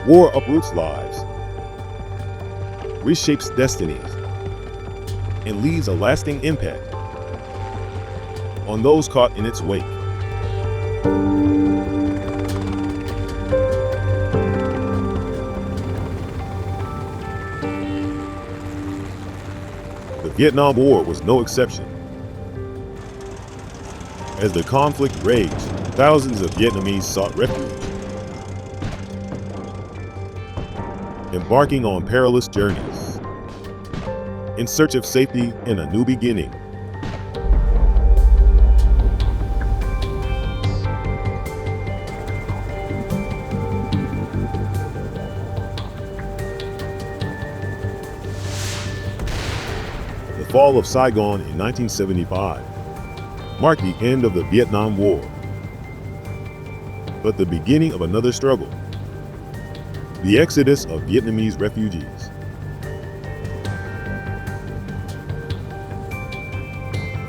War uproots lives, reshapes destinies, and leaves a lasting impact on those caught in its wake. The Vietnam War was no exception. As the conflict raged, thousands of Vietnamese sought refuge, embarking on perilous journeys in search of safety and a new beginning. The fall of Saigon in 1975 marked the end of the Vietnam War, but the beginning of another struggle: the exodus of Vietnamese refugees.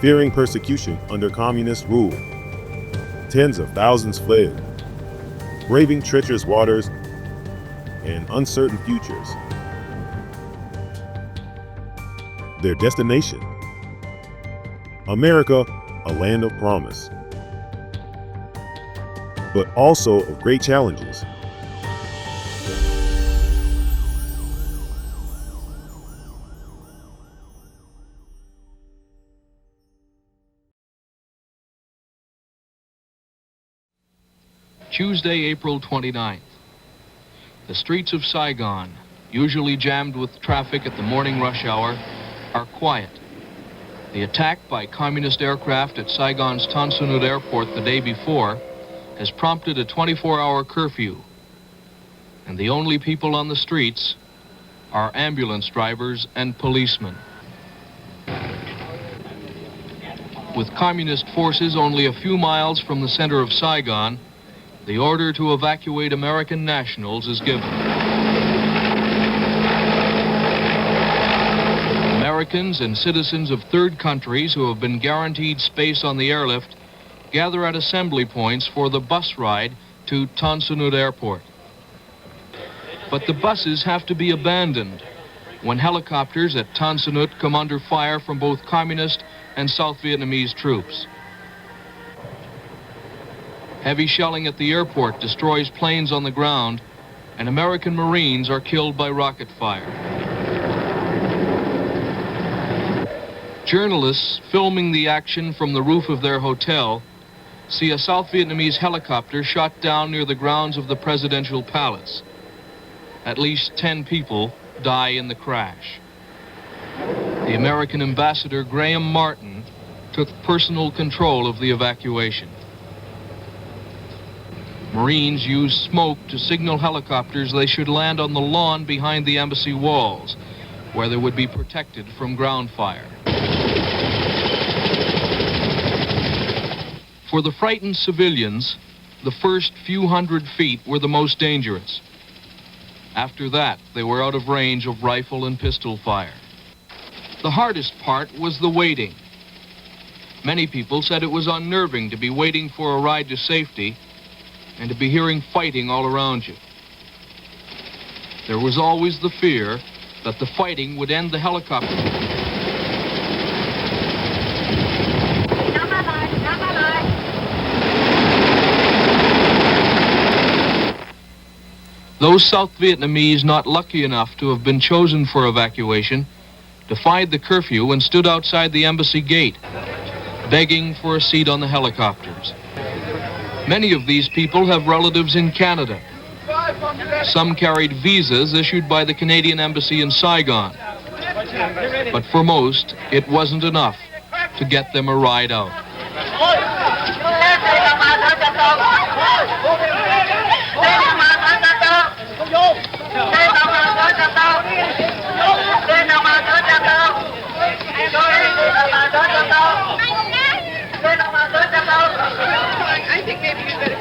Fearing persecution under communist rule, tens of thousands fled, braving treacherous waters and uncertain futures. Their destination: America, a land of promise, but also of great challenges. Tuesday, April 29th. The streets of Saigon, usually jammed with traffic at the morning rush hour, are quiet. The attack by communist aircraft at Saigon's Tan Son Nhut Airport the day before has prompted a 24-hour curfew, and the only people on the streets are ambulance drivers and policemen. With communist forces only a few miles from the center of Saigon, the order to evacuate American nationals is given. Americans and citizens of third countries who have been guaranteed space on the airlift gather at assembly points for the bus ride to Tan Son Nhut Airport. But the buses have to be abandoned when helicopters at Tan Son Nhut come under fire from both communist and South Vietnamese troops. Heavy shelling at the airport destroys planes on the ground, and American Marines are killed by rocket fire. Journalists filming the action from the roof of their hotel see a South Vietnamese helicopter shot down near the grounds of the presidential palace. At least 10 people die in the crash. The American ambassador, Graham Martin, took personal control of the evacuation. Marines used smoke to signal helicopters they should land on the lawn behind the embassy walls, where they would be protected from ground fire. For the frightened civilians, the first few hundred feet were the most dangerous. After that, they were out of range of rifle and pistol fire. The hardest part was the waiting. Many people said it was unnerving to be waiting for a ride to safety and to be hearing fighting all around you. There was always the fear that the fighting would end the helicopter. Those South Vietnamese not lucky enough to have been chosen for evacuation defied the curfew and stood outside the embassy gate, begging for a seat on the helicopters. Many of these people have relatives in Canada. Some carried visas issued by the Canadian Embassy in Saigon. But for most, it wasn't enough to get them a ride out. I think maybe you better.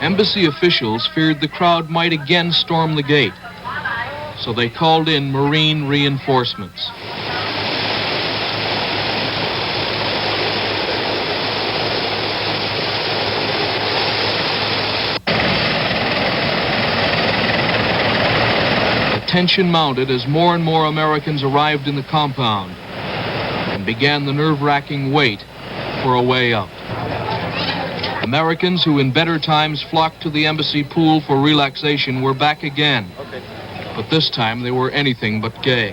Embassy officials feared the crowd might again storm the gate, so they called in Marine reinforcements. tension mounted as more and more Americans arrived in the compound and began the nerve-wracking wait for a way out. Americans who in better times flocked to the embassy pool for relaxation were back again. But this time they were anything but gay.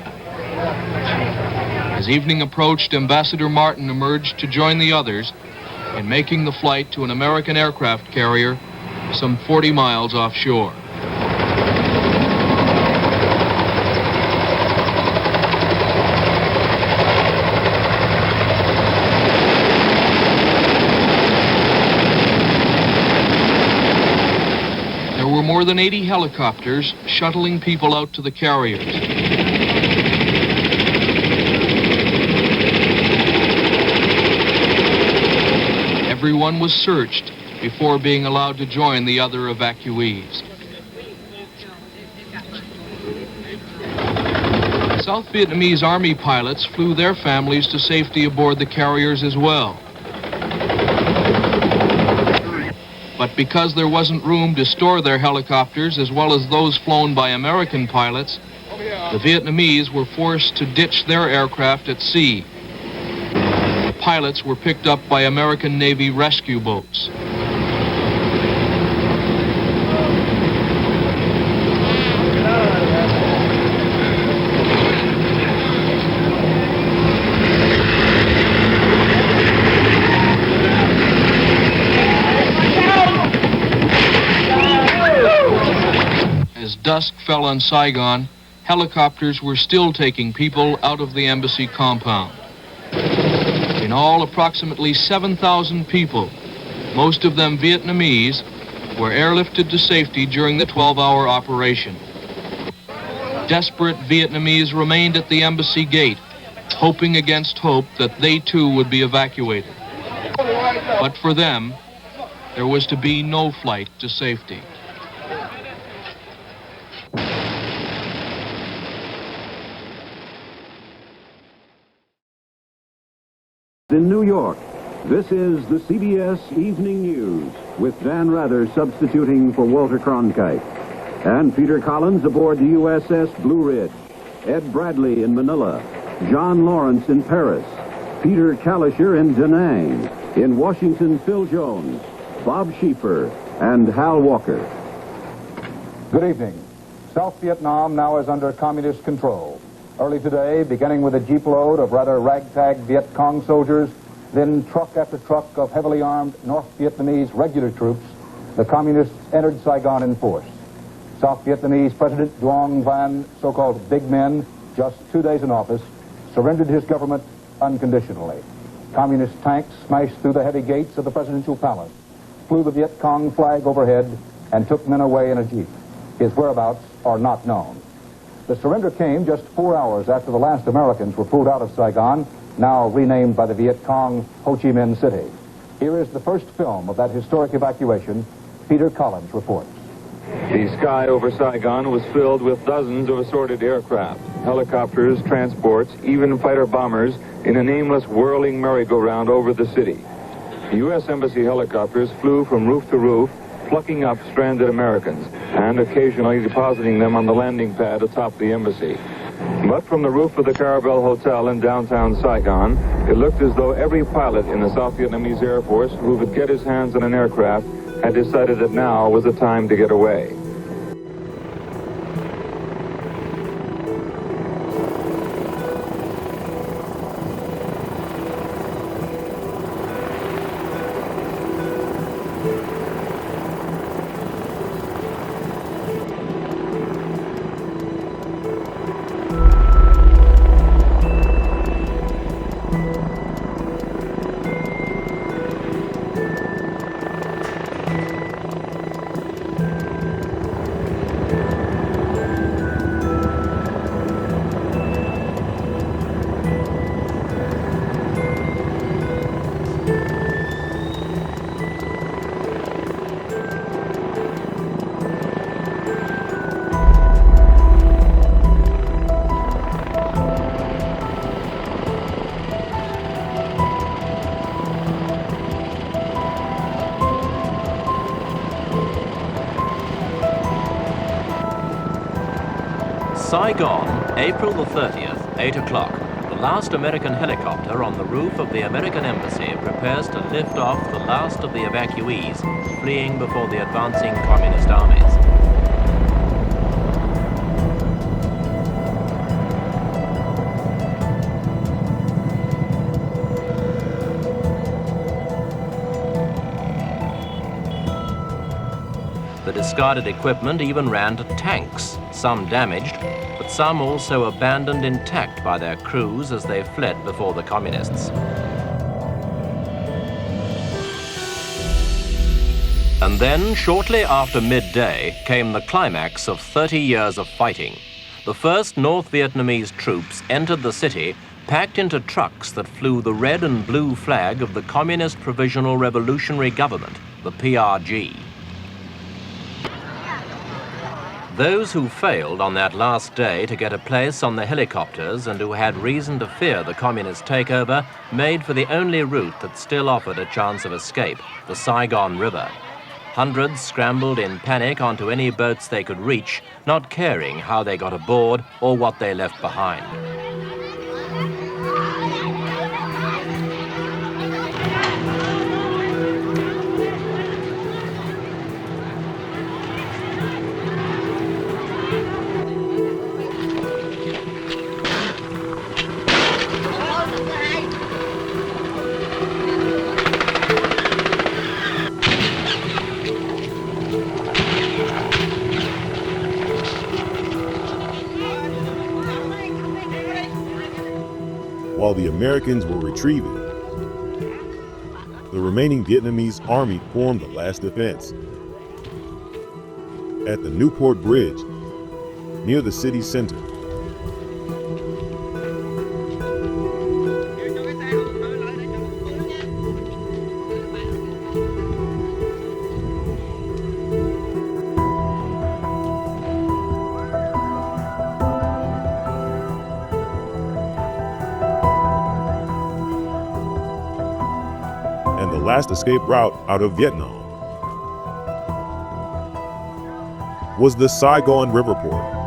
As evening approached, Ambassador Martin emerged to join the others in making the flight to an American aircraft carrier some 40 miles offshore. There were more than 80 helicopters shuttling people out to the carriers. Everyone was searched before being allowed to join the other evacuees. South Vietnamese Army pilots flew their families to safety aboard the carriers as well. But because there wasn't room to store their helicopters as well as those flown by American pilots, the Vietnamese were forced to ditch their aircraft at sea. The pilots were picked up by American Navy rescue boats. As dusk fell on Saigon, helicopters were still taking people out of the embassy compound. In all, approximately 7,000 people, most of them Vietnamese, were airlifted to safety during the 12-hour operation. Desperate Vietnamese remained at the embassy gate, hoping against hope that they too would be evacuated. But for them, there was to be no flight to safety. In New York, this is the CBS Evening News, with Dan Rather substituting for Walter Cronkite, and Peter Collins aboard the USS Blue Ridge, Ed Bradley in Manila, John Lawrence in Paris, Peter Kalisher in Da Nang, in Washington Phil Jones, Bob Schieffer, and Hal Walker. Good evening. South Vietnam now is under communist control. Early today, beginning with a jeep load of rather ragtag Viet Cong soldiers, then truck after truck of heavily armed North Vietnamese regular troops, the communists entered Saigon in force. South Vietnamese President Duong Van, so-called Big Men, just 2 days in office, surrendered his government unconditionally. Communist tanks smashed through the heavy gates of the presidential palace, flew the Viet Cong flag overhead, and took men away in a jeep. His whereabouts are not known. The surrender came just 4 hours after the last Americans were pulled out of Saigon, now renamed by the Viet Cong Ho Chi Minh City. Here is the first film of that historic evacuation. Peter Collins reports. The sky over Saigon was filled with dozens of assorted aircraft, helicopters, transports, even fighter bombers in a nameless whirling merry-go-round over the city. The U.S. Embassy helicopters flew from roof to roof, plucking up stranded Americans and occasionally depositing them on the landing pad atop the embassy. But from the roof of the Caravel Hotel in downtown Saigon, it looked as though every pilot in the South Vietnamese Air Force who could get his hands on an aircraft had decided that now was the time to get away. Saigon, April the 30th, 8 o'clock. The last American helicopter on the roof of the American embassy prepares to lift off the last of the evacuees fleeing before the advancing communist armies. The discarded equipment even ran to tanks, some damaged, but some also abandoned intact by their crews as they fled before the communists. And then, shortly after midday, came the climax of 30 years of fighting. The first North Vietnamese troops entered the city packed into trucks that flew the red and blue flag of the Communist Provisional Revolutionary Government, the PRG. Those who failed on that last day to get a place on the helicopters and who had reason to fear the communist takeover made for the only route that still offered a chance of escape, the Saigon River. Hundreds scrambled in panic onto any boats they could reach, not caring how they got aboard or what they left behind. While the Americans were retrieving, the remaining Vietnamese army formed the last defense. At the Newport Bridge, near the city center. And the last escape route out of Vietnam was the Saigon River port.